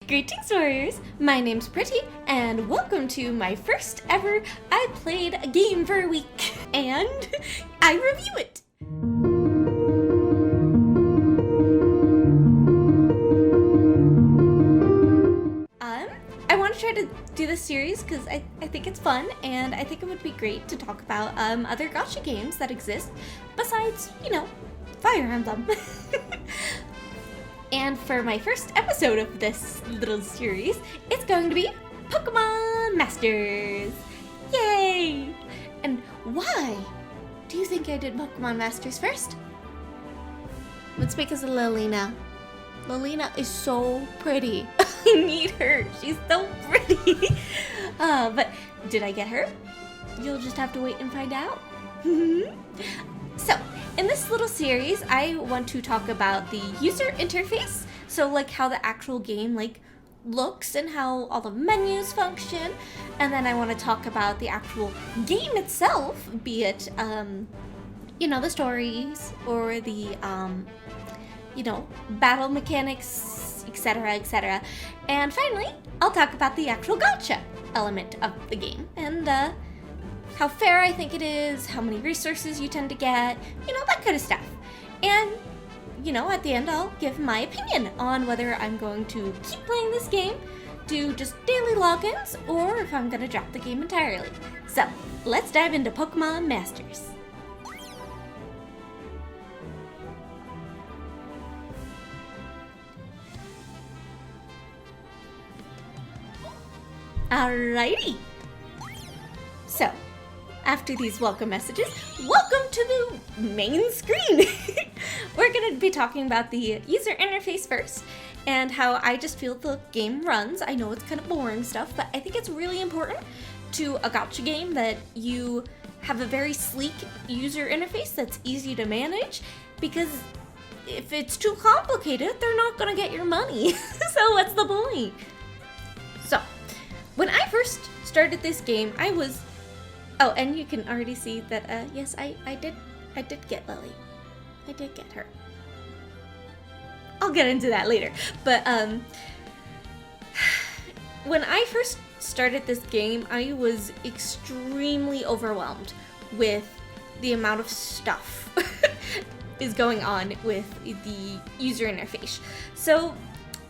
Greetings, warriors! My name's Pretty, and welcome to my first ever I played a game for a week, and I review it! I want to try to do this series because I think it's fun, and I think it would be great to talk about other gacha games that exist besides, Fire Emblem. And for my first episode of this little series, it's going to be Pokemon Masters! Yay! And why do you think I did Pokemon Masters first? It's because of Lilina. Lilina is so pretty. I need her. She's so pretty. But did I get her? You'll just have to wait and find out. So, in this little series, I want to talk about the user interface. So, how the actual game, looks and how all the menus function. And then I want to talk about the actual game itself, be it, the stories or the, battle mechanics, etc., etc. And finally, I'll talk about the actual gacha element of the game and how fair I think it is, how many resources you tend to get, that kind of stuff. And, at the end I'll give my opinion on whether I'm going to keep playing this game, do just daily logins, or if I'm going to drop the game entirely. So, let's dive into Pokemon Masters. Alrighty! So, after these welcome messages, welcome to the main screen! We're going to be talking about the user interface first, and how I just feel the game runs. I know it's kind of boring stuff, but I think it's really important to a gacha game that you have a very sleek user interface that's easy to manage, because if it's too complicated, they're not going to get your money. So what's the point? So, when I first started this game, I was... Oh, and you can already see that, yes, I did get Lily. I did get her. I'll get into that later. But, when I first started this game, I was extremely overwhelmed with the amount of stuff is going on with the user interface. So,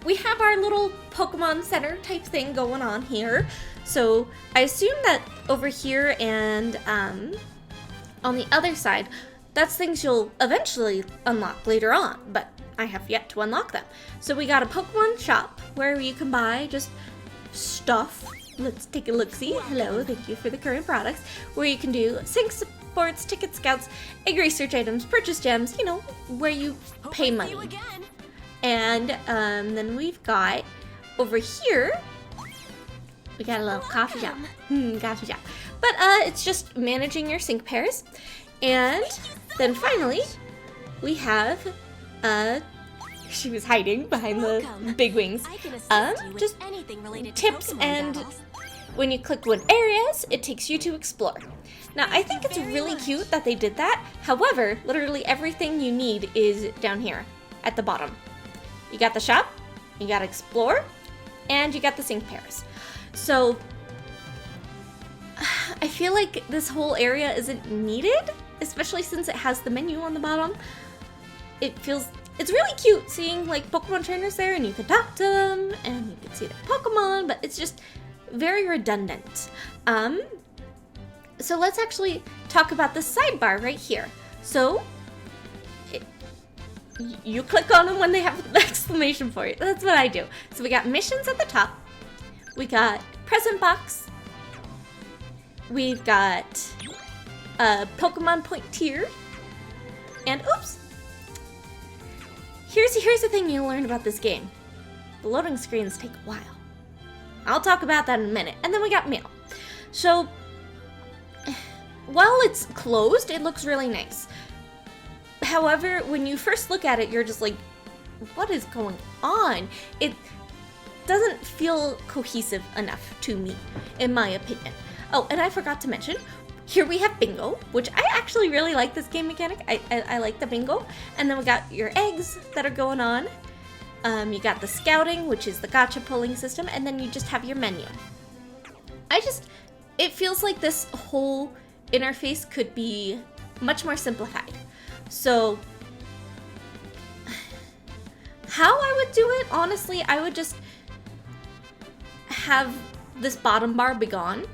we have our little Pokemon Center type thing going on here. So I assume that over here and on the other side, that's things you'll eventually unlock later on, but I have yet to unlock them. So we got a Pokemon shop where you can buy just stuff. Let's take a look-see. Hello, thank you for the current products. Where you can do sync supports, ticket scouts, egg research items, purchase gems, where you pay money. And then we've got over here, we got a little coffee shop. Coffee shop. But it's just managing your sync pairs. And then finally, we have, she was hiding behind the big wings. Just tips, and when you click what areas, it takes you to explore. Now, I think it's really cute that they did that. However, literally everything you need is down here at the bottom. You got the shop, you got explore, and you got the sync pairs. So, I feel like this whole area isn't needed, especially since it has the menu on the bottom. It's really cute seeing Pokemon trainers there, and you can talk to them, and you can see their Pokemon, but it's just very redundant. So let's actually talk about the sidebar right here. So, you click on them when they have an exclamation point. That's what I do. So we got missions at the top. We got present box. We've got a Pokemon point tier. And oops. Here's the thing you learn about this game. The loading screens take a while. I'll talk about that in a minute. And then we got mail. So while it's closed, it looks really nice. However, when you first look at it, you're just like, what is going on? It doesn't feel cohesive enough to me, in my opinion. Oh, and I forgot to mention, here we have bingo, which I actually really like this game mechanic. I like the bingo. And then we got your eggs that are going on. You got the scouting, which is the gacha pulling system, and then you just have your menu. It feels like this whole interface could be much more simplified. So, how I would do it, honestly, I would just have this bottom bar be gone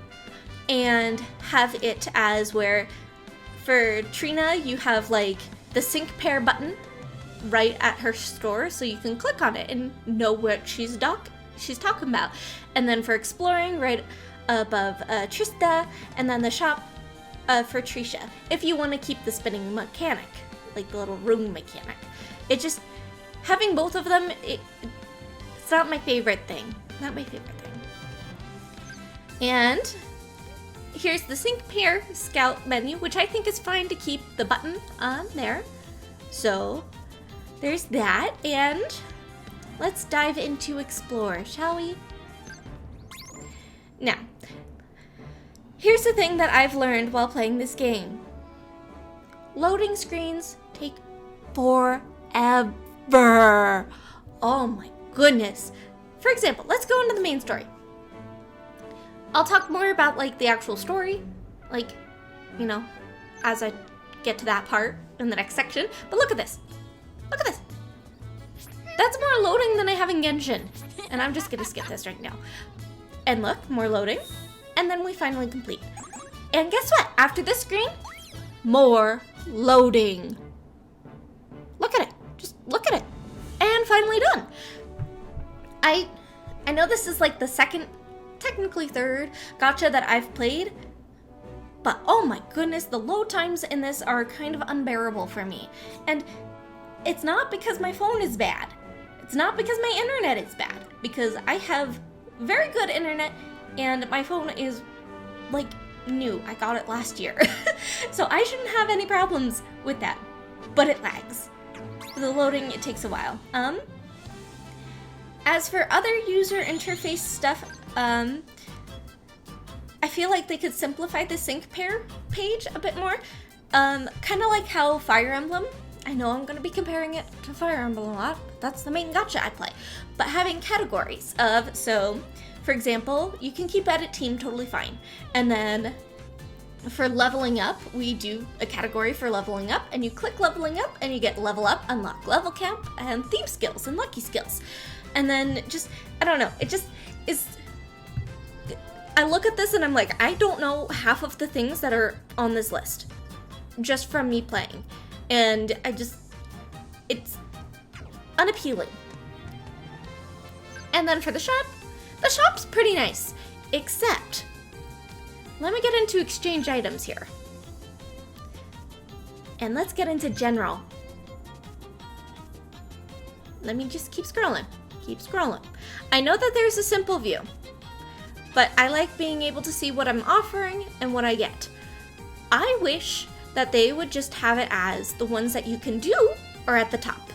and have it as where for Trina you have like the sync pair button right at her store, so you can click on it and know what she's talking about. And then for exploring, right above Trista, and then the shop for Trisha, if you want to keep the spinning mechanic, like the little room mechanic. It just, having both of them, it's not my favorite thing. Not my favorite thing. And here's the sync pair scout menu, which I think is fine to keep the button on there. So there's that, and let's dive into explore, shall we? Now, here's the thing that I've learned while playing this game. Loading screens take forever. Oh my goodness. For example, let's go into the main story. I'll talk more about like the actual story, like, you know, as I get to that part in the next section. But look at this. Look at this. That's more loading than I have in Genshin. And I'm just gonna skip this right now. And look, more loading. And then we finally complete. And guess what? After this screen, more loading. Look at it. Just look at it. And finally done. I know this is like the second, technically third gacha that I've played, but oh my goodness, the load times in this are kind of unbearable for me. And it's not because my phone is bad. It's not because my internet is bad, because I have very good internet and my phone is like new. I got it last year. So I shouldn't have any problems with that, but it lags. The loading, it takes a while. As for other user interface stuff, I feel like they could simplify the sync pair page a bit more. Kind of like how Fire Emblem, I know I'm going to be comparing it to Fire Emblem a lot, that's the main gacha I play, but having categories of, so for example, you can keep edit team totally fine, and then for leveling up, we do a category for leveling up, and you click leveling up and you get level up, unlock level camp, and theme skills and lucky skills. And then just, I don't know, it just is, I look at this and I'm like, I don't know half of the things that are on this list just from me playing. And it's unappealing. And then for the shop's pretty nice, except, let me get into exchange items here. And let's get into general. Let me just keep scrolling. Keep scrolling. I know that there's a simple view, but I like being able to see what I'm offering and what I get. I wish that they would just have it as the ones that you can do are at the top,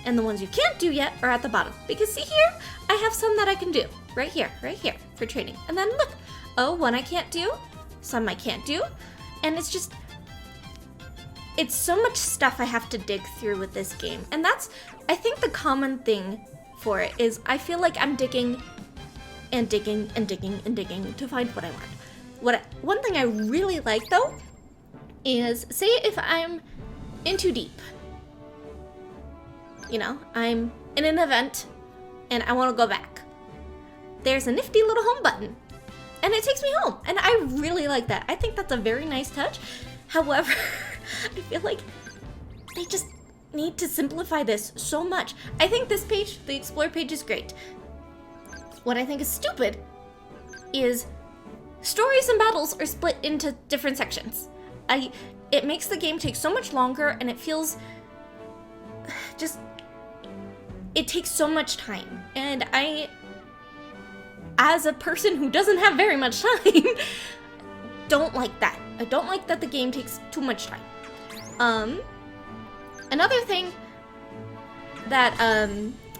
and the ones you can't do yet are at the bottom. Because see here, I have some that I can do. Right here for trading. And then look, oh, one I can't do, some I can't do, and it's just, it's so much stuff I have to dig through with this game. And that's, I think the common thing for it is I feel like I'm digging and digging and digging and digging to find what I want. One thing I really like though is, say if I'm in too deep, you know, I'm in an event and I want to go back. There's a nifty little home button and it takes me home, and I really like that. I think that's a very nice touch. However, I feel like they just need to simplify this so much. I think this page, the explore page, is great. What I think is stupid is stories and battles are split into different sections. It makes the game take so much longer, and it feels just, it takes so much time. And I, as a person who doesn't have very much time, don't like that. I don't like that the game takes too much time. Another thing that I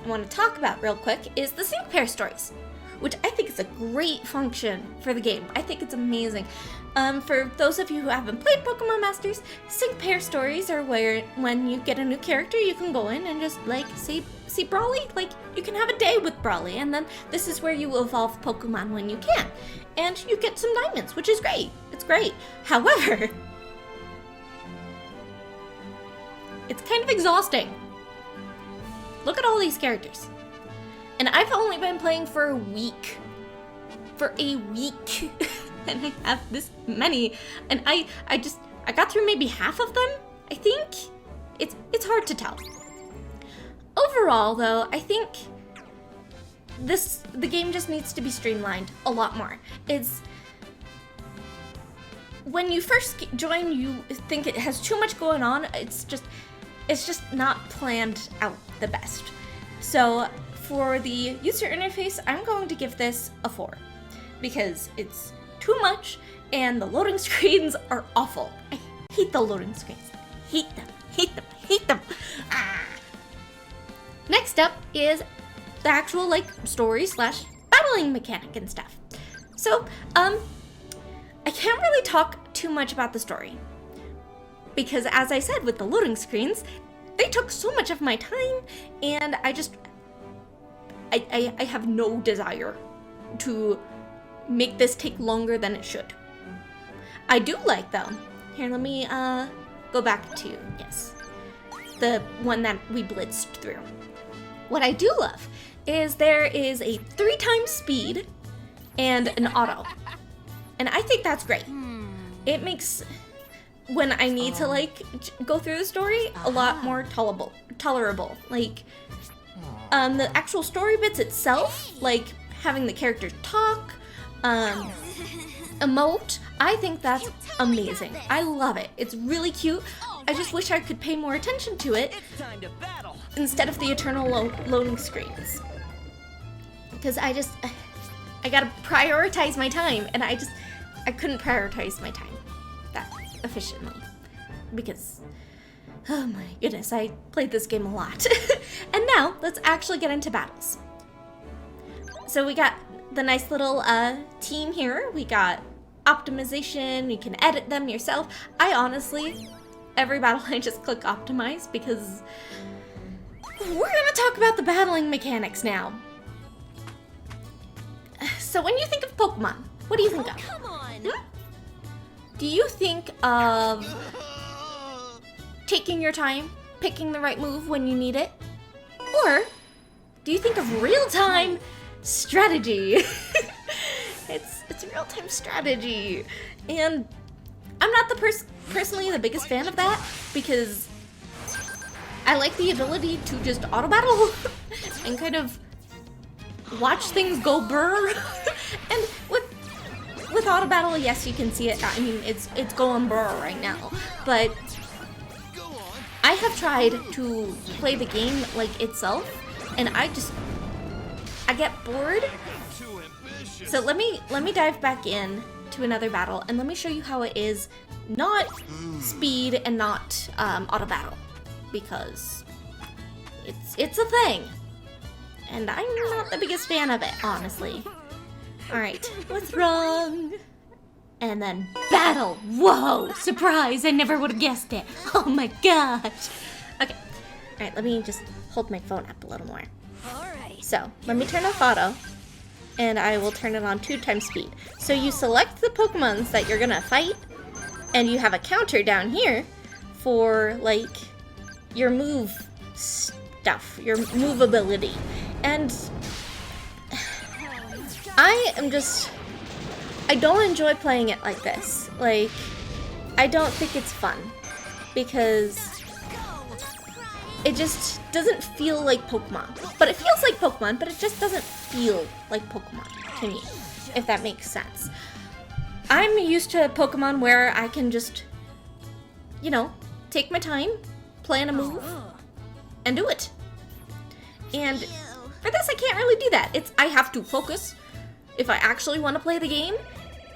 want to talk about real quick is the sync pair stories. which I think is a great function for the game. I think it's amazing. For those of you who haven't played Pokemon Masters, sync pair stories are where when you get a new character, you can go in and just like see Brawly. Like you can have a day with Brawly, and then this is where you evolve Pokemon when you can. And you get some diamonds, which is great. It's great. However, it's kind of exhausting. Look at all these characters. And I've only been playing for a week. And I have this many. And I got through maybe half of them, I think. It's hard to tell. Overall, though, I think the game just needs to be streamlined a lot more. When you first join, you think it has too much going on. It's just not planned out the best. So for the user interface, I'm going to give this a 4 because it's too much and the loading screens are awful. I hate the loading screens. Hate them. Ah. Next up is the actual like story / battling mechanic and stuff. So, I can't really talk too much about the story because as I said with the loading screens, they took so much of my time and I have no desire to make this take longer than it should. I do like though. Here, let me go back to, yes, the one that we blitzed through. What I do love is there is a 3x speed and an auto. And I think that's great. It makes when I need to like go through the story a lot more tolerable. Like the actual story bits itself, like having the characters talk, emote, I think that's amazing. I love it. It's really cute. I just wish I could pay more attention to it instead of the eternal loading screens. Because I gotta prioritize my time, and I couldn't prioritize my time that efficiently. Because, oh my goodness, I played this game a lot. And now, let's actually get into battles. So we got the nice little team here. We got optimization, you can edit them yourself. I honestly, every battle I just click optimize because we're gonna talk about the battling mechanics now. So when you think of Pokemon, what do you think of? Come on. Do you think of taking your time, picking the right move when you need it? Or do you think of real-time strategy? It's real-time strategy. And I'm not personally the biggest fan of that because I like the ability to just auto battle and kind of watch things go brr. And with auto battle, yes, you can see it. I mean, it's going brr right now. But I have tried to play the game like itself, and I get bored. So let me dive back in to another battle, and let me show you how it is not speed and not auto battle, because it's a thing, and I'm not the biggest fan of it, honestly. All right, what's wrong? And then battle. Whoa, surprise! I never would have guessed it. Oh my gosh. Okay, all right. Let me just hold my phone up a little more. All right. So let me turn off auto, and I will turn it on 2x speed. So you select the Pokemons that you're gonna fight, and you have a counter down here for like your move stuff, your move ability. And I don't enjoy playing it like this. Like, I don't think it's fun because it just doesn't feel like Pokemon. But it feels like Pokemon, but it just doesn't feel like Pokemon to me, if that makes sense. I'm used to Pokemon where I can just, you know, take my time, plan a move, and do it. And for this, I can't really do that. I have to focus. If I actually want to play the game,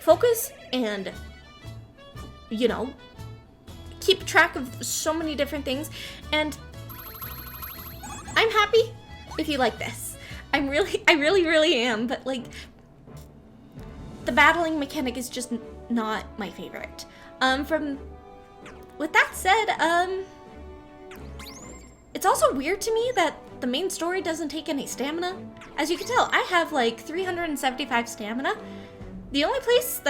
focus and, you know, keep track of so many different things. And I'm happy if you like this. I really am, but like, the battling mechanic is just not my favorite. With that said, it's also weird to me that the main story doesn't take any stamina. As you can tell, I have like 375 stamina. The only places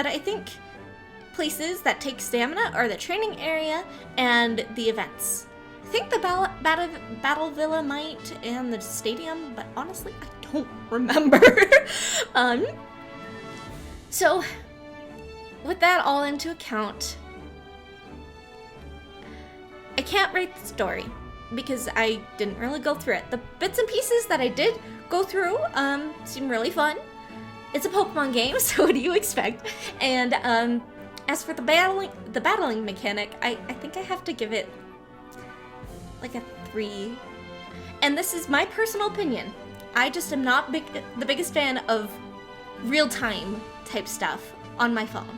that take stamina are the training area and the events. I think the Battle Villa might and the stadium, but honestly, I don't remember. So, with that all into account, I can't rate the story because I didn't really go through it. The bits and pieces that I did go through seem really fun. It's a Pokemon game, so what do you expect? And as for the battling mechanic, I think I have to give it like a 3. And this is my personal opinion. I just am not the biggest fan of real-time type stuff on my phone.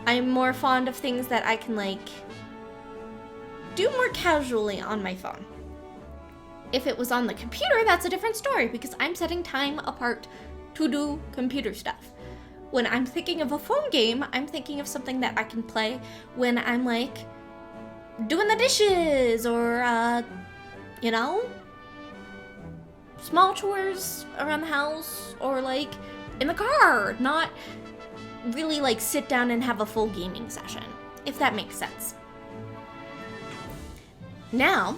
I'm more fond of things that I can like do more casually on my phone. If it was on the computer, that's a different story because I'm setting time apart to do computer stuff. When I'm thinking of a phone game, I'm thinking of something that I can play when I'm like doing the dishes or you know, small chores around the house or like in the car, not really like sit down and have a full gaming session, if that makes sense. Now,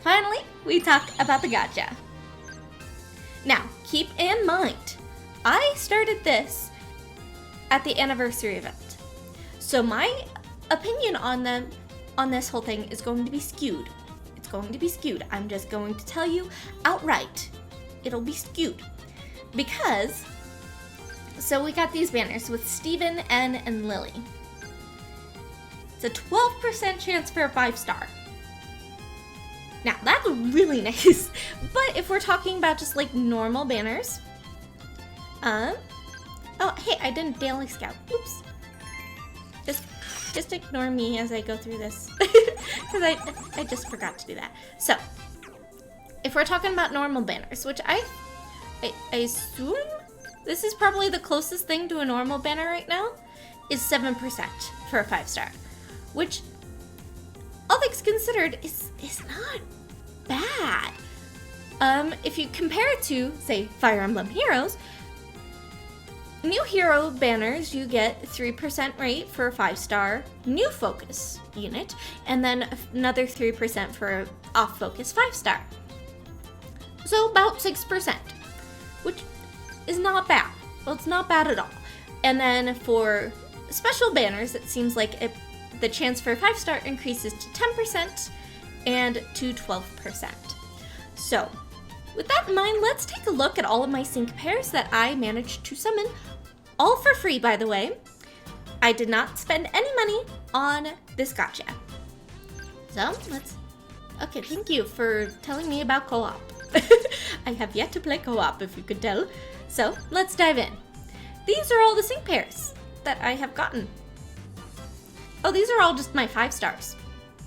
finally, we talk about the gacha. Now, keep in mind, I started this at the anniversary event. So my opinion on this whole thing is going to be skewed. It's going to be skewed. I'm just going to tell you outright. It'll be skewed. Because, so we got these banners with Steven, N, and Lily. It's a 12% chance for a 5-star. Now, that's really nice. But if we're talking about just like normal banners, oh, hey, I didn't daily scout. Oops. Just ignore me as I go through this. Because I just forgot to do that. So, if we're talking about normal banners, which I assume this is probably the closest thing to a normal banner right now, is 7% for a 5-star. Which, all things considered, is not bad. If you compare it to, say, Fire Emblem Heroes, new hero banners, you get 3% rate for a 5-star new focus unit, and then another 3% for an off-focus 5-star. So about 6%, which is not bad. Well, it's not bad at all. And then for special banners, it seems like the chance for a 5-star increases to 10% and to 12%. So, with that in mind, let's take a look at all of my sync pairs that I managed to summon, all for free, by the way. I did not spend any money on this gacha. So, okay, thank you for telling me about co-op. I have yet to play co-op, if you could tell. So, let's dive in. These are all the sync pairs that I have gotten. Oh, these are all just my 5-stars.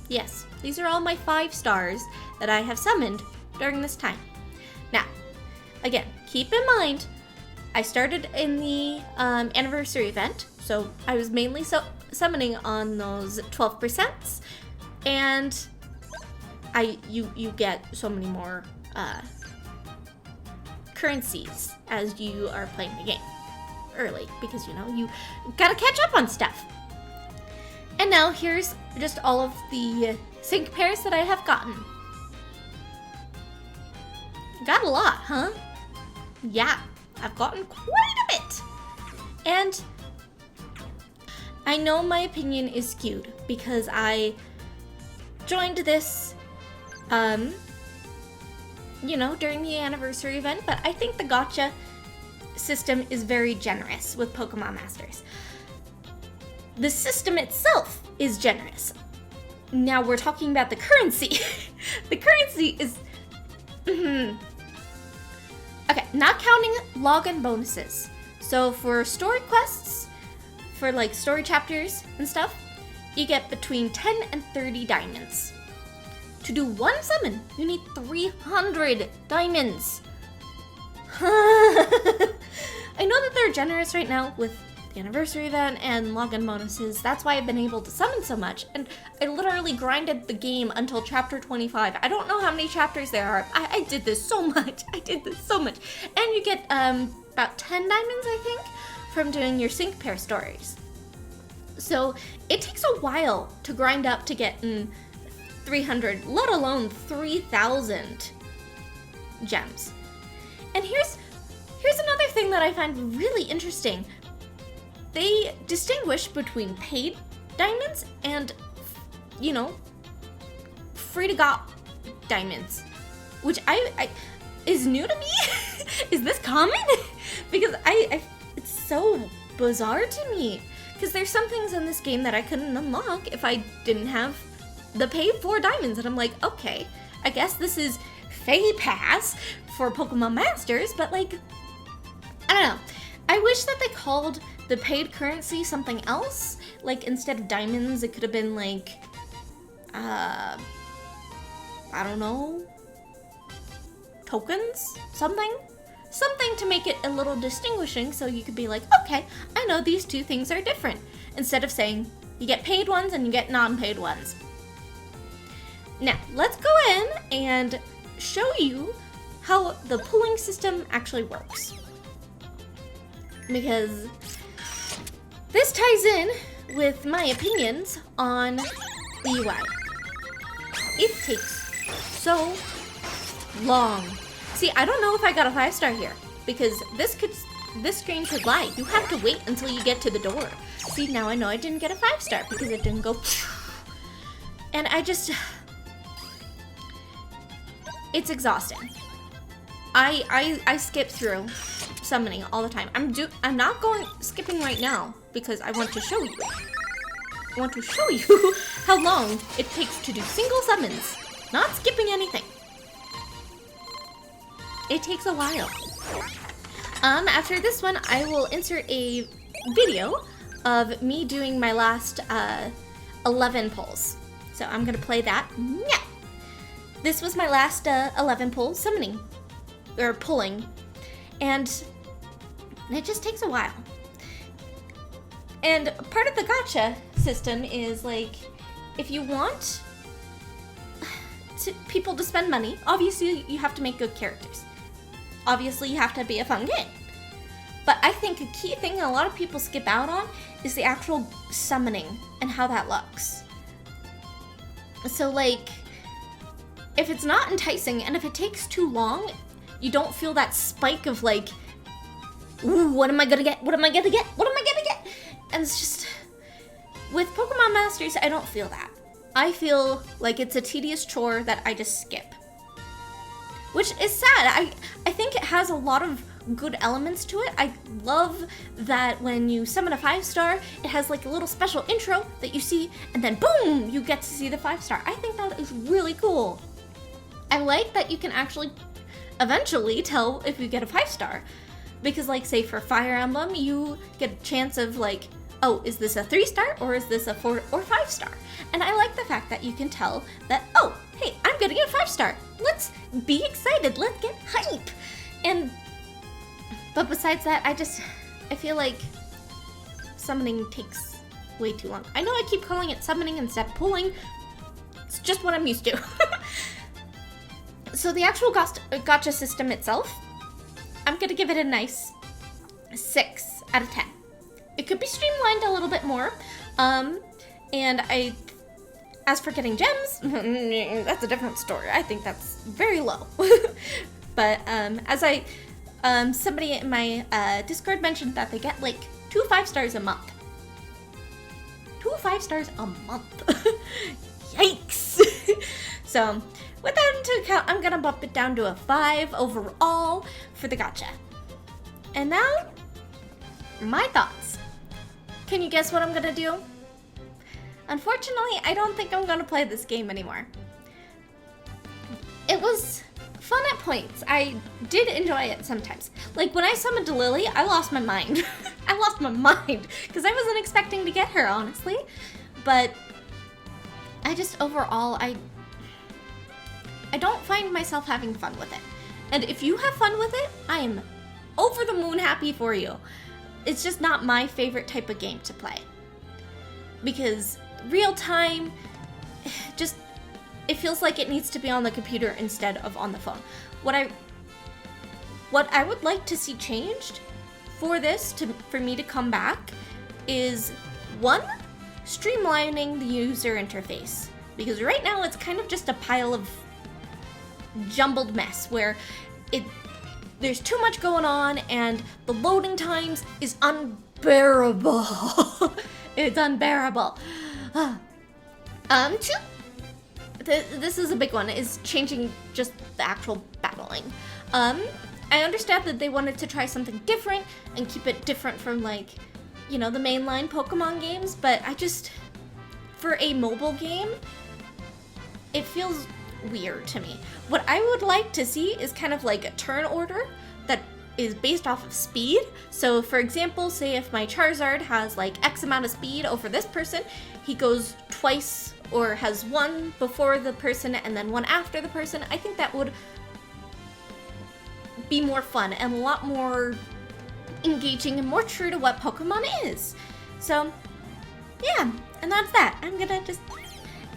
Yes, these are all my 5-stars that I have summoned during this time. Now, again, keep in mind, I started in the anniversary event, so I was mainly summoning on those 12%, and you get so many more currencies as you are playing the game early, because you gotta catch up on stuff. And now here's just all of the sync pairs that I have gotten. Got a lot, huh? Yeah, I've gotten quite a bit. And I know my opinion is skewed because I joined this, during the anniversary event, but I think the gacha system is very generous with Pokemon Masters. The system itself is generous. Now we're talking about the currency. The currency is... Okay, not counting login bonuses. So for story quests, for like story chapters and stuff, you get between 10 and 30 diamonds. To do one summon, you need 300 diamonds. I know that they're generous right now with the anniversary event and login bonuses. That's why I've been able to summon so much. And I literally grinded the game until chapter 25. I don't know how many chapters there are. I did this so much. I did this so much. And you get about 10 diamonds, I think, from doing your sync pair stories. So it takes a while to grind up to get 300, let alone 3,000 gems. And here's another thing that I find really interesting. They distinguish between paid diamonds and, you know, free to go diamonds, which I is new to me. Is this common? Because it's so bizarre to me. Because there's some things in this game that I couldn't unlock if I didn't have the paid for diamonds, and I'm like, okay, I guess this is Fay Pass for Pokemon Masters, but like, I don't know. I wish that they called the paid currency something else. Like, instead of diamonds, it could have been like, I don't know, tokens? Something to make it a little distinguishing so you could be like, okay, I know these two things are different. Instead of saying, you get paid ones and you get non-paid ones. Now, let's go in and show you how the pulling system actually works. Because this ties in with my opinions on the UI. It takes so long. See, I don't know if I got a 5-star here, because this screen could lie. You have to wait until you get to the door. See, now I know I didn't get a 5-star because it didn't go. And it's exhausting. I skip through summoning all the time. I'm not skipping right now because I want to show you. I want to show you how long it takes to do single summons, not skipping anything. It takes a while. After this one, I will insert a video of me doing my last 11 pulls. So I'm gonna play that. Yeah. This was my last 11 pulls summoning, or pulling, and it just takes a while. And part of the gacha system is like, if you want people to spend money, obviously you have to make good characters. Obviously you have to be a fun game. But I think a key thing a lot of people skip out on is the actual summoning and how that looks. So like, if it's not enticing and if it takes too long, you don't feel that spike of like, ooh, what am I gonna get? What am I gonna get? What am I gonna get? And it's just, with Pokemon Masters, I don't feel that. I feel like it's a tedious chore that I just skip. Which is sad. I think it has a lot of good elements to it. I love that when you summon a 5-star, it has like a little special intro that you see, and then boom, you get to see the 5-star. I think that is really cool. I like that you can actually eventually tell if you get a 5-star. Because like, say for Fire Emblem, you get a chance of like, oh, is this a 3-star or is this a 4 or 5-star? And I like the fact that you can tell that, oh, hey, I'm gonna get a 5-star. Let's be excited, let's get hype. But besides that, I feel like summoning takes way too long. I know I keep calling it summoning instead of pulling. It's just what I'm used to. So the actual gacha system itself, I'm gonna give it a nice 6 out of 10. It could be streamlined a little bit more. And as for getting gems, that's a different story. I think that's very low. But as somebody in my Discord mentioned that they get like 2 5-stars a month. 2 5-stars a month. Yikes. So with that into account, I'm gonna bump it down to a 5 overall for the gacha. And now, my thoughts. Can you guess what I'm gonna do? Unfortunately, I don't think I'm gonna play this game anymore. It was fun at points. I did enjoy it sometimes. Like when I summoned Lily, I lost my mind. I lost my mind because I wasn't expecting to get her, honestly. But I just overall, I don't find myself having fun with it. And if you have fun with it, I am over the moon happy for you. It's just not my favorite type of game to play. Because real time, just, it feels like it needs to be on the computer instead of on the phone. What I would like to see changed for this, for me to come back, is one, streamlining the user interface. Because right now it's kind of just a pile of jumbled mess where there's too much going on and the loading times is unbearable. It's unbearable. Two, this is a big one, is changing just the actual battling. I understand that they wanted to try something different and keep it different from, like, you know, the mainline Pokemon games, but for a mobile game, it feels weird to me. What I would like to see is kind of like a turn order that is based off of speed. So for example, say if my Charizard has like X amount of speed over this person, he goes twice or has one before the person and then one after the person. I think that would be more fun and a lot more engaging and more true to what Pokemon is. So yeah, and that's that. I'm gonna just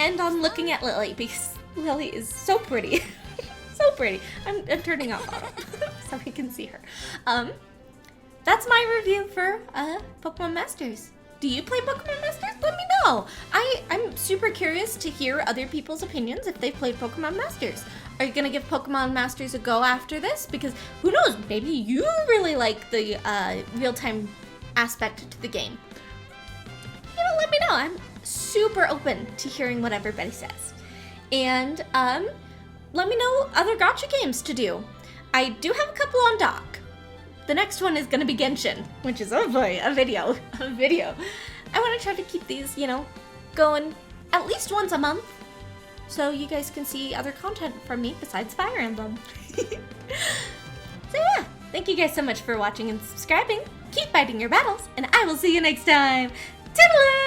end on looking at Lily because Lily is so pretty. So pretty. I'm turning off Autumn so we can see her. That's my review for Pokemon Masters. Do you play Pokemon Masters? Let me know. I'm super curious to hear other people's opinions if they've played Pokemon Masters. Are you gonna give Pokemon Masters a go after this? Because who knows, maybe you really like the real-time aspect to the game. You know, let me know. I'm super open to hearing what everybody says. And let me know other gacha games to do. I do have a couple on dock. The next one is gonna be Genshin, which is, oh boy, a video. I wanna try to keep these, you know, going at least once a month, so you guys can see other content from me besides Fire Emblem. So yeah, thank you guys so much for watching and subscribing. Keep fighting your battles, and I will see you next time. Toodaloo!